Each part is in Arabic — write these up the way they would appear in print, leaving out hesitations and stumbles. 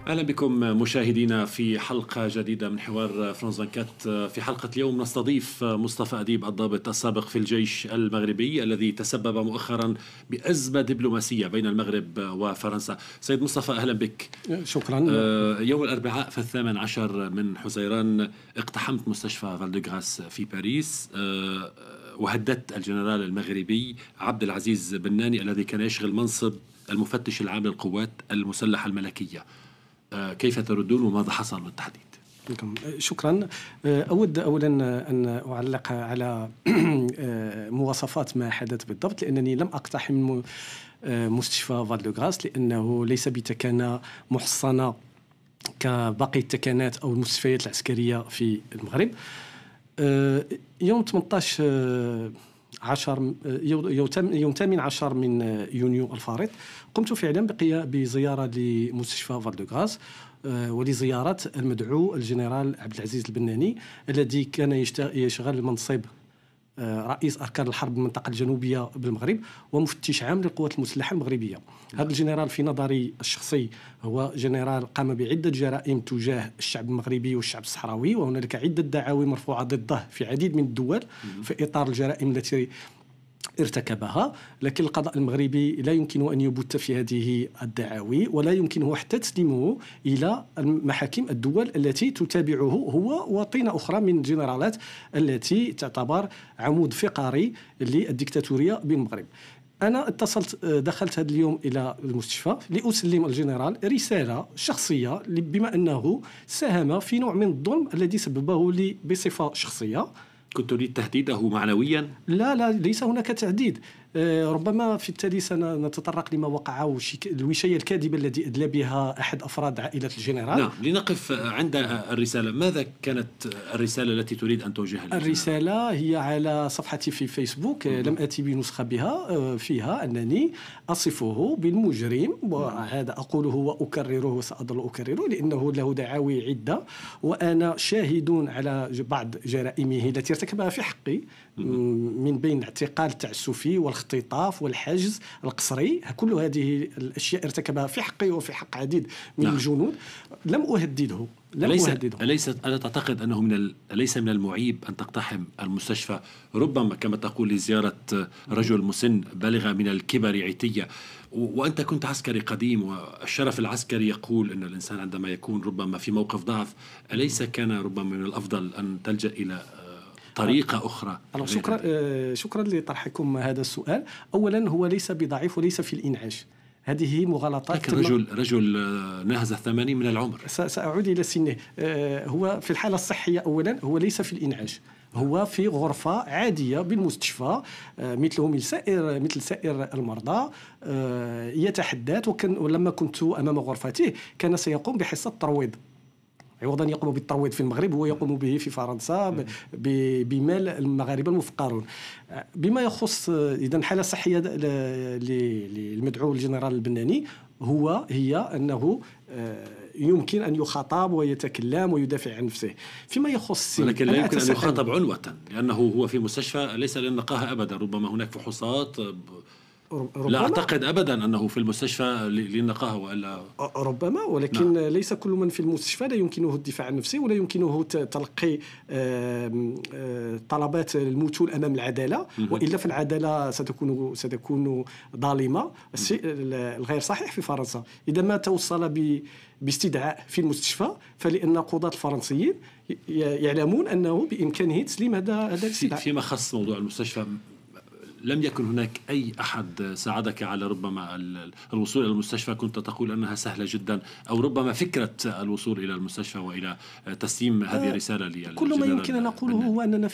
أهلا بكم مشاهدينا في حلقة جديدة من حوار فرانس 24. في حلقة اليوم نستضيف مصطفى أديب، الضابط السابق في الجيش المغربي الذي تسبب مؤخرا بأزمة دبلوماسية بين المغرب وفرنسا. سيد مصطفى أهلا بك. شكرا. يوم الأربعاء في 18 من حزيران اقتحمت مستشفى فالدغراس في باريس وهددت الجنرال المغربي عبد العزيز بناني الذي كان يشغل منصب المفتش العام للقوات المسلحة الملكية. كيف تردون وماذا حصل بالتحديد؟ شكرا. أود أولا أن أعلق على مواصفات ما حدث بالضبط، لأنني لم أقتحم مستشفى فالدغراس لأنه ليس بتكانة محصنة كباقي التكانات أو المستشفيات العسكرية في المغرب. يوم 18 من يونيو الفارط قمت فعلا بزيارة لمستشفى فالدغراس ولزيارة المدعو الجنرال عبد العزيز البناني الذي كان يشغل منصب رئيس أركان الحرب المنطقة الجنوبية بالمغرب ومفتش عام للقوات المسلحة المغربية. هذا الجنرال في نظري الشخصي هو جنرال قام بعدة جرائم تجاه الشعب المغربي والشعب الصحراوي، وهنالك عدة دعاوي مرفوعة ضده في عديد من الدول في إطار الجرائم التي ارتكبها، لكن القضاء المغربي لا يمكن أن يبت في هذه الدعاوي ولا يمكنه حتى تسليمه إلى محاكم الدول التي تتابعه هو وطينة أخرى من الجنرالات التي تعتبر عمود فقري للديكتاتورية بالمغرب. أنا دخلت هذا اليوم إلى المستشفى لأسلم الجنرال رسالة شخصية بما أنه ساهم في نوع من الظلم الذي سببه لي بصفة شخصية. كنت تريد تهديده معنويا؟ لا ليس هناك تهديد. ربما في التالي سنتطرق لما وقع الوشية الكاذبة التي أدلى بها أحد أفراد عائلة الجنرال. نعم، لنقف عند الرسالة. ماذا كانت الرسالة التي تريد أن توجهها للجنرال؟ الرسالة هي على صفحتي في فيسبوك، لم أتي بنسخة بها، فيها أنني أصفه بالمجرم، وهذا أقوله وأكرره وسأظل أكرره لأنه له دعاوي عدة وأنا شاهد على بعض جرائمه التي ارتكبها في حقي، من بين الاعتقال التعسفي والاختطاف والحجز القسري. كل هذه الأشياء ارتكبها في حقي وفي حق عديد من الجنود. لم أهدده. ألا تعتقد أنه ليس من المعيب أن تقتحم المستشفى، ربما كما تقول لزيارة رجل مسن بالغ من الكبر عتية، وأنت كنت عسكري قديم والشرف العسكري يقول أن الإنسان عندما يكون ربما في موقف ضعف أليس كان ربما من الأفضل أن تلجأ إلى طريقة أخرى؟ شكرا لطرحكم هذا السؤال. أولا هو ليس بضعيف وليس في الإنعاش، هذه مغالطات. لكن رجل ناهز 80 من العمر. سأعود إلى سنه. هو في الحالة الصحية أولا هو ليس في الإنعاش، هو في غرفة عادية بالمستشفى مثل سائر المرضى يتحدث. ولما كنت أمام غرفته كان سيقوم بحصة ترويض، عوضا يقوم بالترويض في المغرب هو يقوم به في فرنسا بمال المغاربة المفقرون. بما يخص إذن الحالة الصحية للمدعو الجنرال البناني هي أنه يمكن أن يخاطب ويتكلم ويدافع عن نفسه. فيما يخص ولكن لا يمكن أن يخاطب عنوة لأنه هو في مستشفى ليس للنقاهة أبدا، ربما هناك فحوصات. لا أعتقد أبدا أنه في المستشفى للنقاهة وإلا ربما، ولكن ليس كل من في المستشفى لا يمكنه الدفاع عن نفسه ولا يمكنه تلقي طلبات الموتول أمام العدالة، وإلا فالعدالة ستكون ظالمة. الشيء الغير صحيح في فرنسا إذا ما توصل باستدعاء في المستشفى فلأن قضاة الفرنسيين يعلمون أنه بإمكانه تسليم هذا الاستدعاء. فيما خص موضوع المستشفى لم يكن هناك أي أحد ساعدك على ربما الوصول إلى المستشفى؟ كنت تقول أنها سهلة جدا، أو ربما فكرة الوصول إلى المستشفى وإلى تسليم هذه الرسالة للجنرال؟ كل ما يمكن أن نقوله هو أننا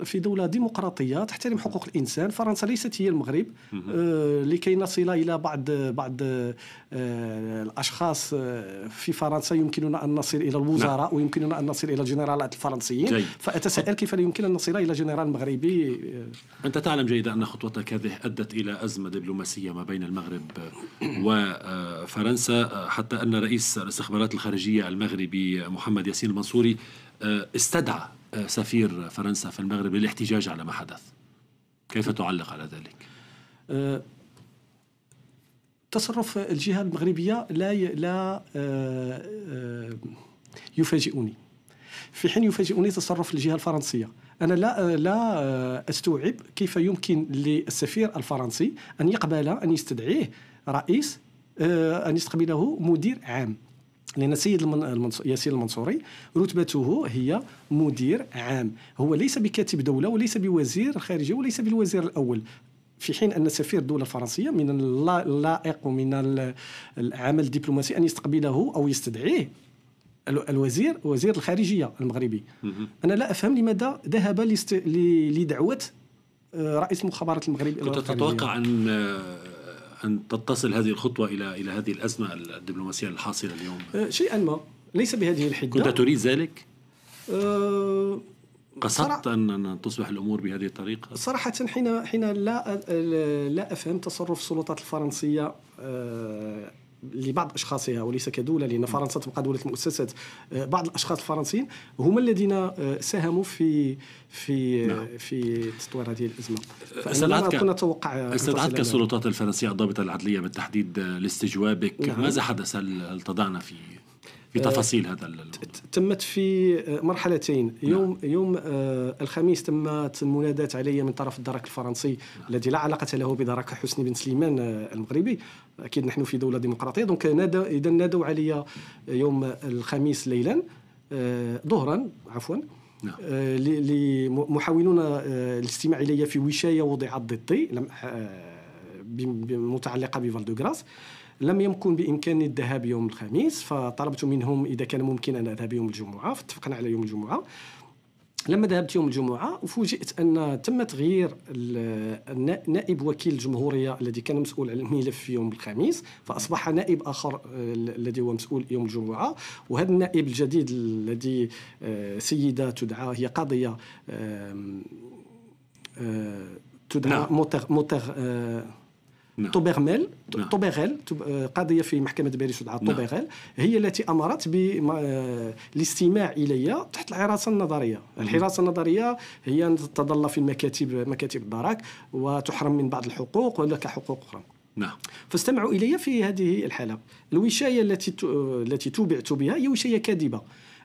في دولة ديمقراطية تحترم حقوق الإنسان. فرنسا ليست هي المغرب لكي نصل إلى بعض الأشخاص في فرنسا يمكننا أن نصل إلى الوزراء ويمكننا أن نصل إلى الجنرالات الفرنسيين. فأتساءل كيف لا يمكن أن نصل إلى جنرال مغربي. أنت تعلم جيدا أن خطوتك هذه أدت إلى أزمة دبلوماسية ما بين المغرب وفرنسا، حتى أن رئيس الاستخبارات الخارجية المغربي محمد ياسين المنصوري استدعى سفير فرنسا في المغرب للاحتجاج على ما حدث. كيف تعلق على ذلك؟ تصرف الجهة المغربية لا يفاجئني، في حين يفاجئني تصرف الجهة الفرنسية. أنا لا أستوعب كيف يمكن للسفير الفرنسي أن يقبل أن يستدعيه رئيس، أن يستقبله مدير عام، لأن السيد ياسين المنصوري رتبته هي مدير عام، هو ليس بكاتب دولة وليس بوزير الخارجية وليس بالوزير الأول، في حين أن سفير الدولة الفرنسية من اللائق ومن العمل الدبلوماسي أن يستقبله أو يستدعيه وزير الخارجية المغربي. أنا لا أفهم لماذا ذهب لدعوة رئيس مخابرات المغرب. كنت تتوقع أن تتصل هذه الخطوة إلى هذه الأزمة الدبلوماسية الحاصلة اليوم؟ شيئا ما، ليس بهذه الحدة. كنت تريد ذلك؟ قصدت أن تصبح الأمور بهذه الطريقة؟ صراحة حين لا أفهم تصرف السلطات الفرنسية لبعض أشخاصها وليس كدولة، لأن فرنسا تبقى دولة المؤسسات. بعض الأشخاص الفرنسيين هم الذين ساهموا في تطوير هذه الأزمة. استدعتك السلطات الفرنسية الضابطة العدلية بالتحديد لاستجوابك. نعم. ماذا حدث؟ هل تضعنا في تفاصيل هذا الموضوع؟ تمت في مرحلتين. يوم الخميس تمت المناداة علي من طرف الدرك الفرنسي الذي لا علاقة له بدرك حسني بن سليمان المغربي. أكيد نحن في دولة ديمقراطية، دونك نادوا علي يوم الخميس ليلا ظهرا عفوا، محاولون الاستماع إلي في وشاية وضعت ضدي متعلقة بفالدوغراس. لم يكن بإمكاني الذهاب يوم الخميس، فطلبت منهم إذا كان ممكن أن أذهب يوم الجمعة، فاتفقنا على يوم الجمعة. لما ذهبت يوم الجمعة فوجئت أن تم تغيير نائب وكيل الجمهورية الذي كان مسؤول عن الملف في يوم الخميس، فأصبح نائب آخر الذي هو مسؤول يوم الجمعة. وهذا النائب الجديد الذي سيدة تدعى، هي قاضية تدعى توبيغميل، قاضية في محكمة باريس تدعى توبيغيل، هي التي أمرت بالاستماع إلي تحت الحراسة النظرية. الحراسة النظرية هي أن تظل في مكاتب الدرك وتحرم من بعض الحقوق ولك حقوق أخرى. نعم. فاستمعوا إلي في هذه الحالة. الوشاية التي توبعت بها هي وشاية كاذبة.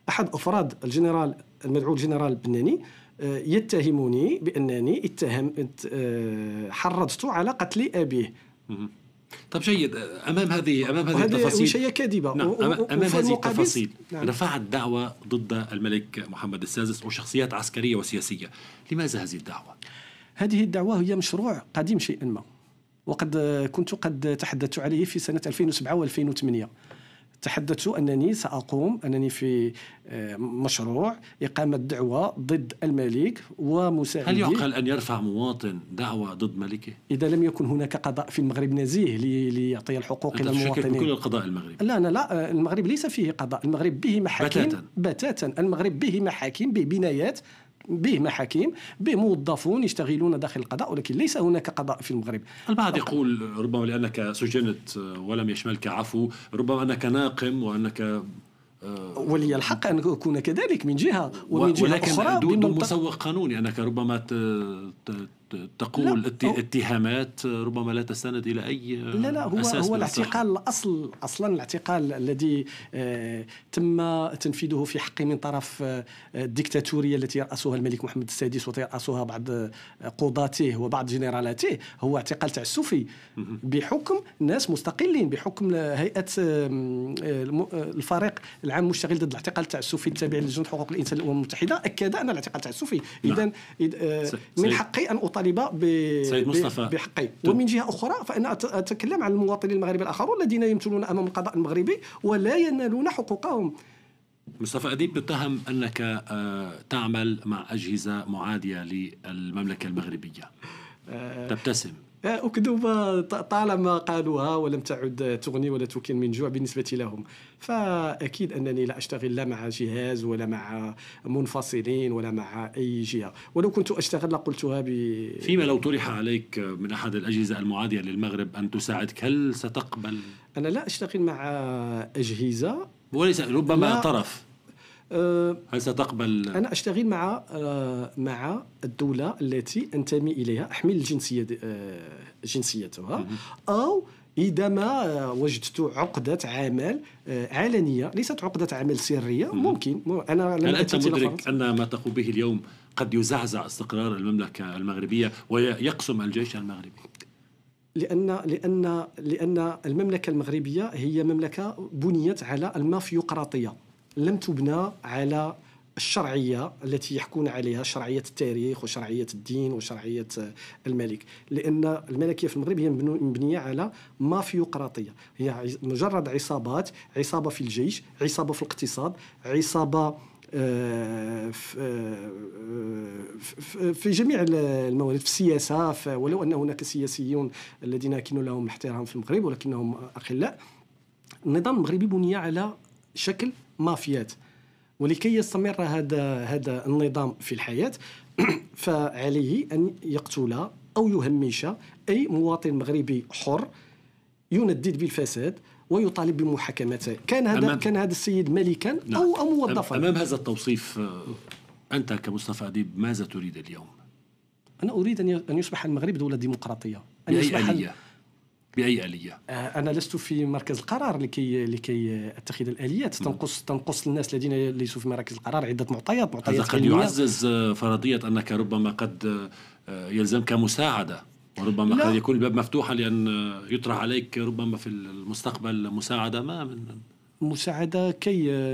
أحد أفراد الجنرال المدعو الجنرال البناني يتهمني بأنني حرضت على قتل أبيه. طب جيد. أمام هذه التفاصيل وشيء كاذبة. نعم. أمام هذه التفاصيل نعم. رفعت دعوة ضد الملك محمد السادس وشخصيات عسكرية وسياسية. لماذا هذه الدعوة؟ هذه الدعوة هي مشروع قديم شيئا ما، وقد كنت تحدثت عليه في سنة 2007 و2008. تحدثت أنني في مشروع إقامة دعوة ضد الملك ومساعده. هل يعقل أن يرفع مواطن دعوة ضد ملكه؟ إذا لم يكن هناك قضاء في المغرب نزيه ليعطي الحقوق إلى المواطنين. بكل القضاء المغربي؟ لا، المغرب ليس فيه قضاء. المغرب به محاكم بتاتا. المغرب به محاكم، به بنايات، به محاكم، به موظفون يشتغلون داخل القضاء، ولكن ليس هناك قضاء في المغرب. البعض يقول ربما لأنك سجنت ولم يشملك عفو، ربما أنك ناقم وأنك ولي الحق أن أكون كذلك من جهة، ومن جهة أخرى دون مسوغ قانوني، أنك ربما تقول اتهامات ربما لا تستند إلى أي أساس. هو الاعتقال أصلا الاعتقال الذي تم تنفيذه في حقي من طرف الديكتاتورية التي يرأسها الملك محمد السادس ويرأسها بعض قضاته وبعض جنرالاته، هو اعتقال تعسفي بحكم ناس مستقلين، بحكم هيئة الفريق العام المشتغل ضد الاعتقال التعسفي التابع للجنة حقوق الإنسان للأمم المتحدة أكد أن الاعتقال تعسفي. إذن من حقي أن أطالب بحقي. ومن جهة أخرى فأنا أتكلم عن المواطنين المغاربة الآخرون الذين يمثلون أمام القضاء المغربي ولا ينالون حقوقهم. مصطفى أديب تتهم أنك تعمل مع أجهزة معادية للمملكة المغربية. تبتسم. أكذب طالما قالوها ولم تعد تغني ولا تكن من جوع بالنسبة لهم. فأكيد أنني لا أشتغل لا مع جهاز ولا مع منفصلين ولا مع أي جهة، ولو كنت أشتغل لقلتها فيما لو طرح عليك من أحد الأجهزة المعادية للمغرب أن تساعدك، هل ستقبل؟ أنا لا أشتغل مع أجهزة وليس ربما طرف. هل ستقبل؟ أنا أشتغل مع الدولة التي أنتمي إليها، أحمل جنسيتها، أو إذا ما وجدت عقدة عمل علنية، ليست عقدة عمل سرية، ممكن أنا هل أنت مدرك أن ما تقوم به اليوم قد يزعزع استقرار المملكة المغربية ويقسم الجيش المغربي؟ لأن المملكة المغربية هي مملكة بنيت على المافيوقراطية، لم تبنى على الشرعية التي يحكون عليها، شرعية التاريخ وشرعية الدين وشرعية الملك. لأن الملكية في المغرب هي مبنية على مافيوقراطية، هي مجرد عصابات، عصابة في الجيش، عصابة في الاقتصاد، عصابة في جميع الموارد، في السياسة، ولو أن هناك سياسيون الذين يكون لهم الاحترام في المغرب ولكنهم أقلاء. النظام المغربي بني على شكل مافيات، ولكي يستمر هذا النظام في الحياة فعليه أن يقتل أو يهمش أي مواطن مغربي حر يندد بالفساد ويطالب بمحاكمته، كان هذا السيد ملكا أو موظفا. أمام هذا التوصيف أنت كمصطفى أديب ماذا تريد اليوم؟ أنا أريد أن يصبح المغرب دولة ديمقراطية. بأي آلية؟ أنا لست في مركز القرار لكي أتخذ الآليات. تنقص الناس الذين ليسوا في مراكز القرار عدة معطيات هذا قد يعزز فرضية أنك ربما قد يلزمك مساعدة، وربما قد يكون الباب مفتوحا لأن يطرح عليك ربما في المستقبل مساعدة. ما من مساعدة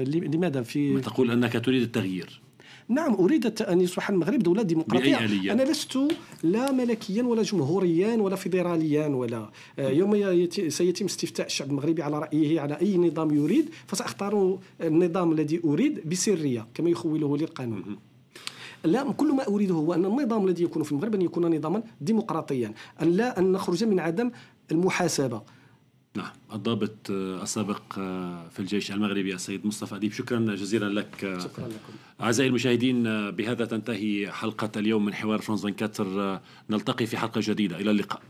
لماذا؟ ما تقول أنك تريد التغيير. نعم، أريد أن يصبح المغرب دولة ديمقراطية. أنا لست لا ملكيا ولا جمهوريا ولا فيدراليا ولا يوم سيتم استفتاء الشعب المغربي على رأيه على أي نظام يريد، فسأختار النظام الذي أريد بسرية كما يخوله لي القانون. لا، كل ما أريده هو أن النظام الذي يكون في المغرب أن يكون نظاما ديمقراطيا، أن نخرج من عدم المحاسبة. نعم. الضابط السابق في الجيش المغربي السيد مصطفى أديب، شكرا جزيلا لك. شكرا لكم أعزائي المشاهدين، بهذا تنتهي حلقة اليوم من حوار فرانس 24. نلتقي في حلقة جديدة، إلى اللقاء.